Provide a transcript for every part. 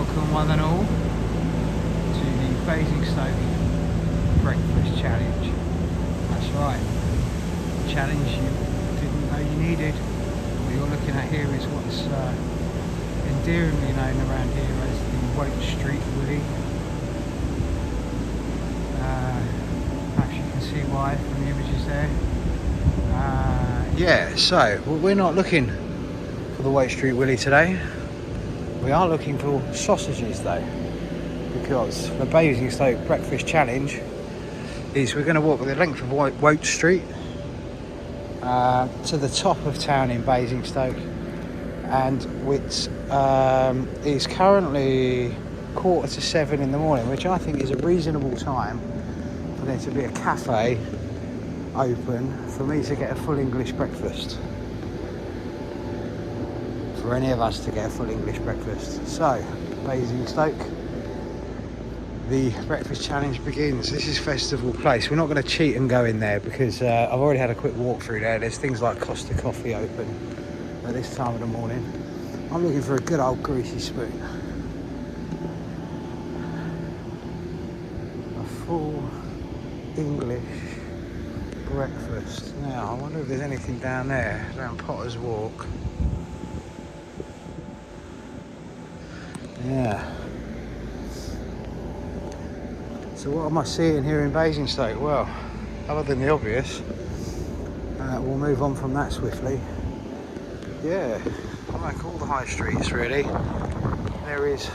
Welcome one and all to the Basingstoke Breakfast Challenge. That's right, the challenge you didn't know you needed. What you're looking at here is what's endearingly known around here as the Woke Street Willy. Perhaps you can see why from the images there. Yeah, so we're not looking for the Woke Street Willy today. We are looking for sausages though, because the Basingstoke Breakfast Challenge is we're going to walk the length of Woke Street to the top of town in Basingstoke, and which is currently 6:45 in the morning, which I think is a reasonable time for there to be a cafe open for me to get a full English breakfast. For any of us to get a full English breakfast. So, Basingstoke, the breakfast challenge begins. This is Festival Place. We're not going to cheat and go in there because I've already had a quick walk through there. There's things like Costa Coffee open at this time of the morning. I'm looking for a good old greasy spoon. A full English breakfast. Now, I wonder if there's anything down there, down Potter's Walk. Yeah. So what am I seeing here in Basingstoke? Well, other than the obvious, we'll move on from that swiftly. Yeah, like all the high streets really, there is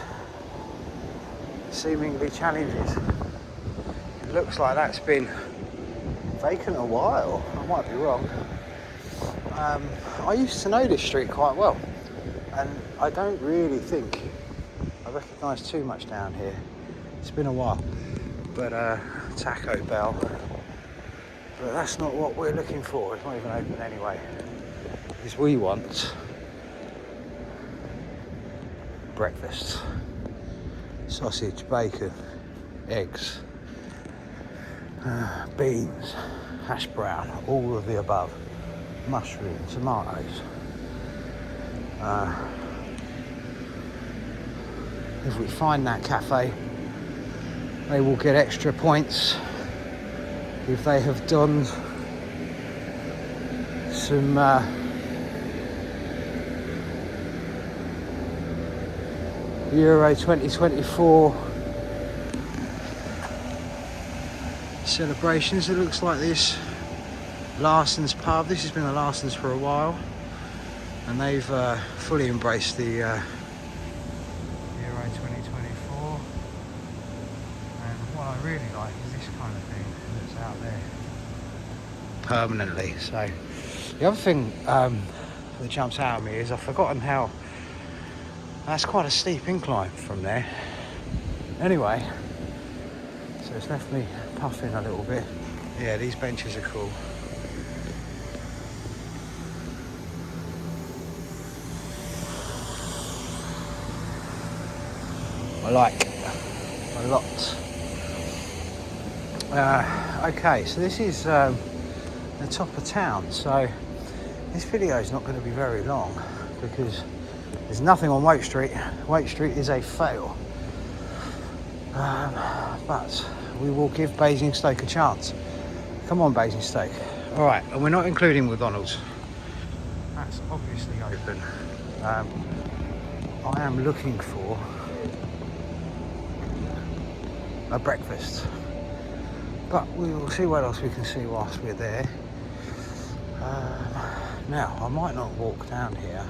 seemingly challenges. It looks like that's been vacant a while, I might be wrong. I used to know this street quite well, and I don't really think I recognise too much down here. It's been a while, but Taco Bell. But that's not what we're looking for. It's not even open anyway. Because we want breakfast. Sausage, bacon, eggs, beans, hash brown, all of the above. Mushrooms, tomatoes. If we find that cafe, they will get extra points if they have done some Euro 2024 celebrations. It looks like this Larson's pub. This has been a Larson's for a while, and they've fully embraced the Euro 2024. And what I really like is this kind of thing that's out there permanently. So the other thing that jumps out at me is I've forgotten how that's quite a steep incline from there. Anyway, so it's left me puffing a little bit. Yeah, these benches are cool. I like a lot. Okay, so this is the top of town. So this video is not going to be very long because there's nothing on Woke Street. Woke Street is a fail. But we will give Basingstoke a chance. Come on, Basingstoke. All right, and we're not including McDonald's. That's obviously open. I am looking for a breakfast, but we will see what else we can see whilst we're there. Now, I might not walk down here,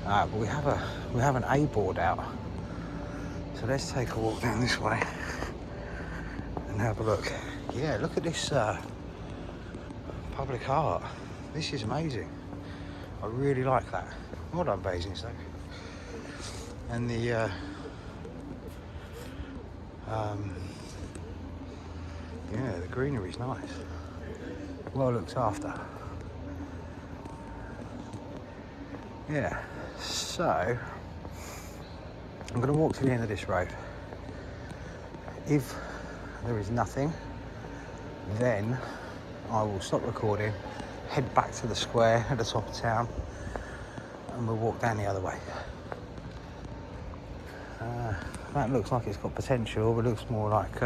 but we have an A board out, so let's take a walk down this way and have a look. Yeah, look at this public art. This is amazing. I really like that. Well done, Basingstoke. And the yeah, the greenery's nice. Well looked after. Yeah, so I'm going to walk to the end of this road. If there is nothing, then I will stop recording, head back to the square at the top of town, and we'll walk down the other way. That looks like it's got potential, but looks more like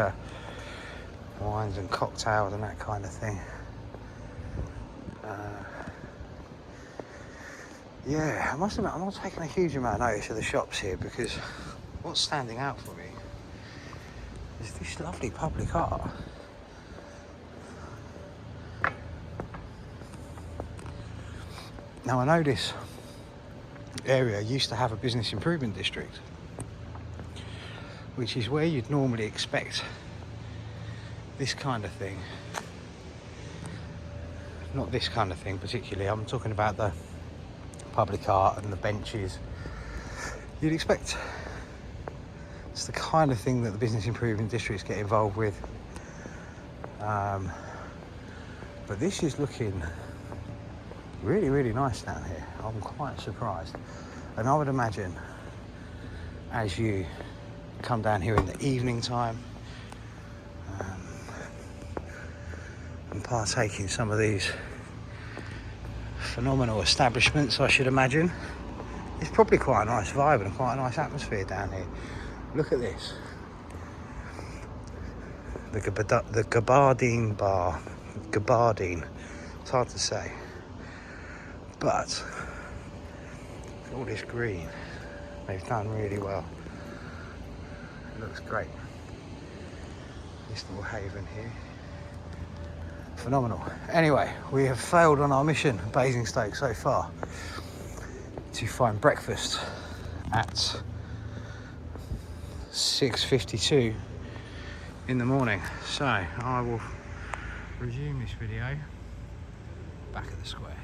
wines and cocktails and that kind of thing. Yeah, I must admit, I'm not taking a huge amount of notice of the shops here, because what's standing out for me is this lovely public art. Now, I know this area used to have a business improvement district, which is where you'd normally expect this kind of thing. Not this kind of thing particularly, I'm talking about the public art and the benches. You'd expect it's the kind of thing that the business improvement districts get involved with. But this is looking really, really nice down here. I'm quite surprised. And I would imagine as you come down here in the evening time and partake in some of these phenomenal establishments, I should imagine, it's probably quite a nice vibe and quite a nice atmosphere down here. Look at this. The Gabardine Bar. Gabardine. It's hard to say. But all this green, they've done really well. It looks great. This little haven here. Phenomenal. Anyway, we have failed on our mission, Basingstoke, so far, to find breakfast at 6:52 in the morning. So I will resume this video back at the square.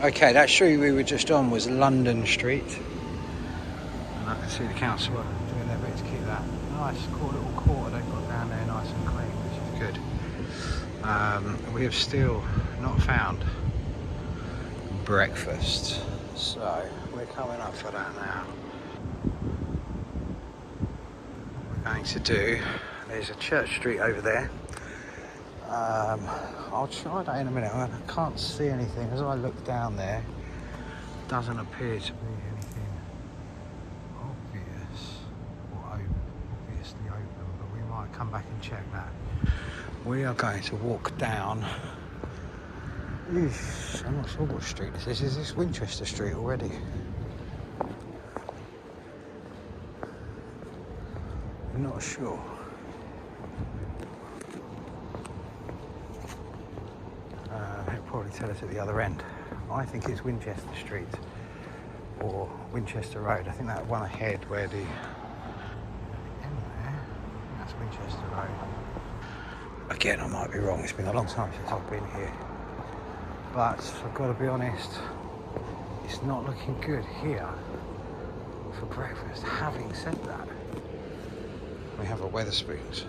Okay, that street we were just on was London Street, and I can see the council are doing their bit to keep that nice little quarter they've got down there nice and clean, which is good. We have still not found breakfast, so we're coming up for that now. What we're going to do, there's a church street over there. I'll try that in a minute. I can't see anything as I look down there. Doesn't appear to be anything obvious or obviously open, but we might come back and check that. We are going to walk down. I'm not sure what street this is. Is this Winchester Street already? I'm not sure. They'll probably tell us at the other end. I think it's Winchester Street or Winchester Road. I think that one ahead where the end there, that's Winchester Road. Again, I might be wrong. It's been a long time since I've been here. But I've got to be honest, it's not looking good here for breakfast. Having said that, we have a Wetherspoons.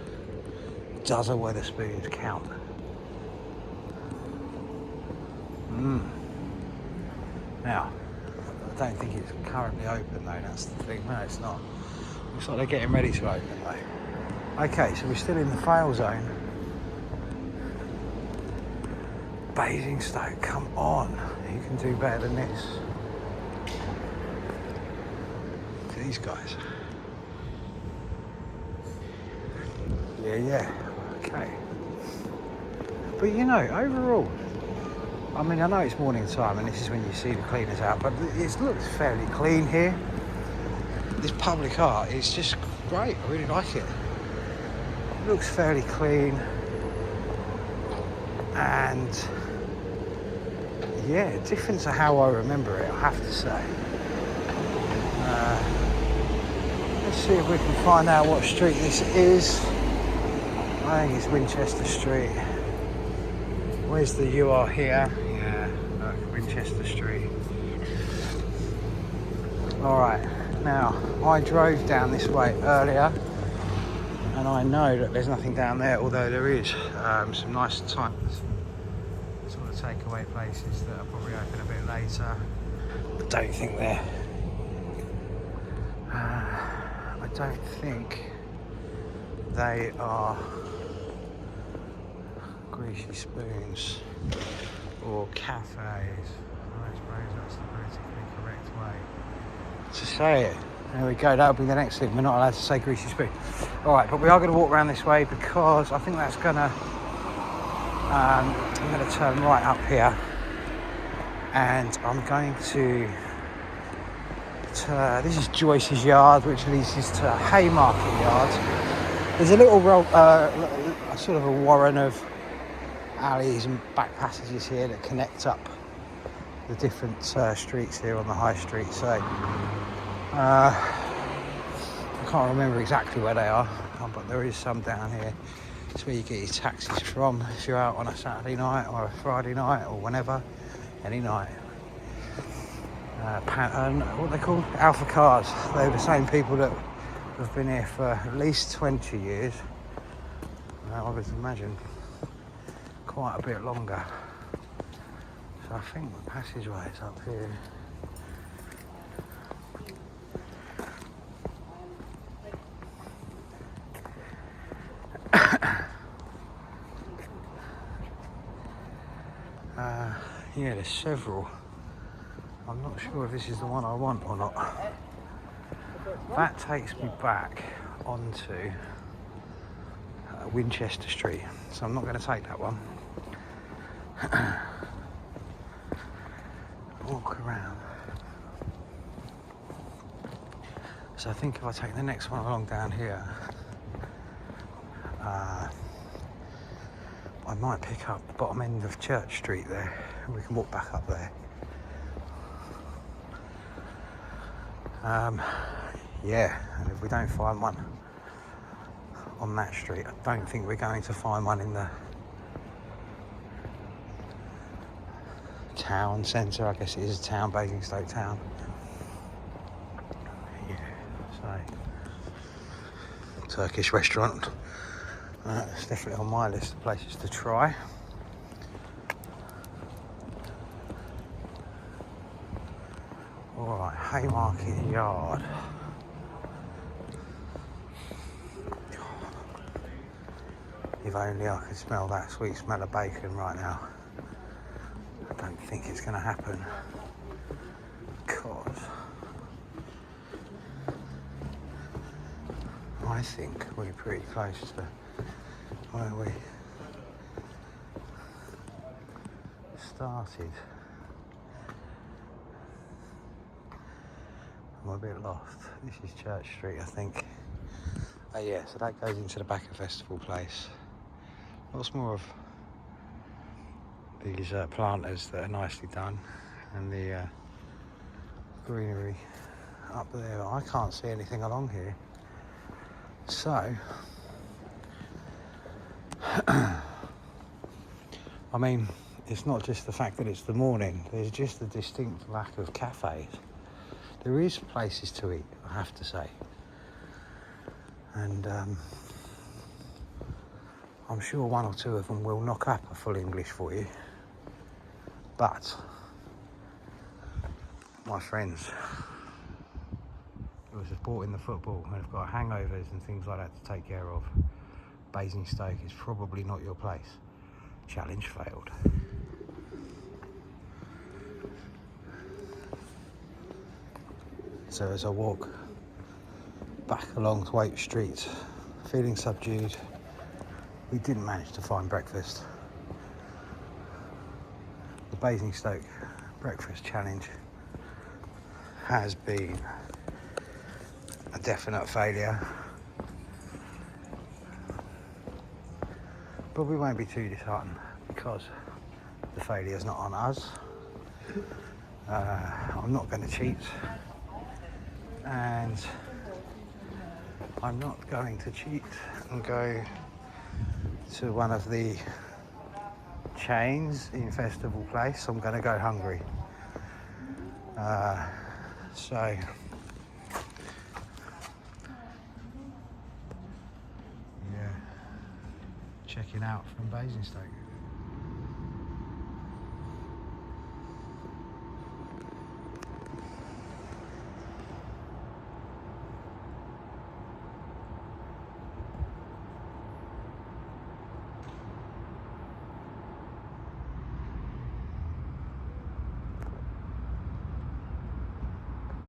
Does a Wetherspoons count? Now, I don't think it's currently open though, that's the thing. No, it's not. Looks like they're getting ready to open though. Okay, so we're still in the fail zone. Basingstoke, come on. You can do better than this. Look at these guys. Yeah, okay. But you know, overall, I mean, I know it's morning time and this is when you see the cleaners out, but it looks fairly clean here. This public art is just great. I really like it. It looks fairly clean. And yeah, different to how I remember it, I have to say. Let's see if we can find out what street this is. I think it's Winchester Street. Where's the "you are here"? Yeah, look, Winchester Street. Alright, now I drove down this way earlier and I know that there's nothing down there, although there is some nice types sort of takeaway places that are probably open a bit later. I don't think they're I don't think they are Greasy spoons or cafes. I suppose that's the politically correct way to say it. There we go, that'll be the next thing. We're not allowed to say Greasy spoon. Alright, but we are going to walk around this way because I think that's going to... I'm going to turn right up here and I'm going to this is Joyce's yard, which leads us to Haymarket Yard. There's a little sort of a warren of alleys and back passages here that connect up the different streets here on the high street. So I can't remember exactly where they are, but there is some down here. It's where you get your taxis from if you're out on a Saturday night or a Friday night or whenever, any night. What are they called? Alpha Cars. They're the same people that have been here for at least 20 years. I would imagine quite a bit longer. So I think the passageway is up here. Yeah, there's several. I'm not sure if this is the one I want or not. That takes me back onto Winchester Street, so I'm not going to take that one. Walk around. So I think if I take the next one along down here, I might pick up the bottom end of Church Street there, and we can walk back up there. Yeah, and if we don't find one on that street, I don't think we're going to find one in the town centre. I guess it is a town, Basingstoke town. Yeah, so Turkish restaurant. It's definitely on my list of places to try. Alright, Haymarket Yard. If only I could smell that sweet smell of bacon right now. I don't think it's going to happen. Because I think we're pretty close to where we started. I'm a bit lost. This is Church Street, I think. Oh yeah, so that goes into the back of Festival Place. Lots more of these planters that are nicely done, and the greenery up there. I can't see anything along here. So, I mean, it's not just the fact that it's the morning. There's just a distinct lack of cafes. There is places to eat, I have to say. And I'm sure one or two of them will knock up a full English for you. But my friends who are supporting the football and have got hangovers and things like that to take care of, Basingstoke is probably not your place. Challenge failed. So as I walk back along Thwaite Street, feeling subdued, we didn't manage to find breakfast. The Basingstoke Breakfast Challenge has been a definite failure. But we won't be too disheartened because the failure is not on us. I'm not going to cheat, and I'm not going to cheat and go to one of the chains in Festival Place. I'm going to go hungry. So yeah, checking out from Basingstoke.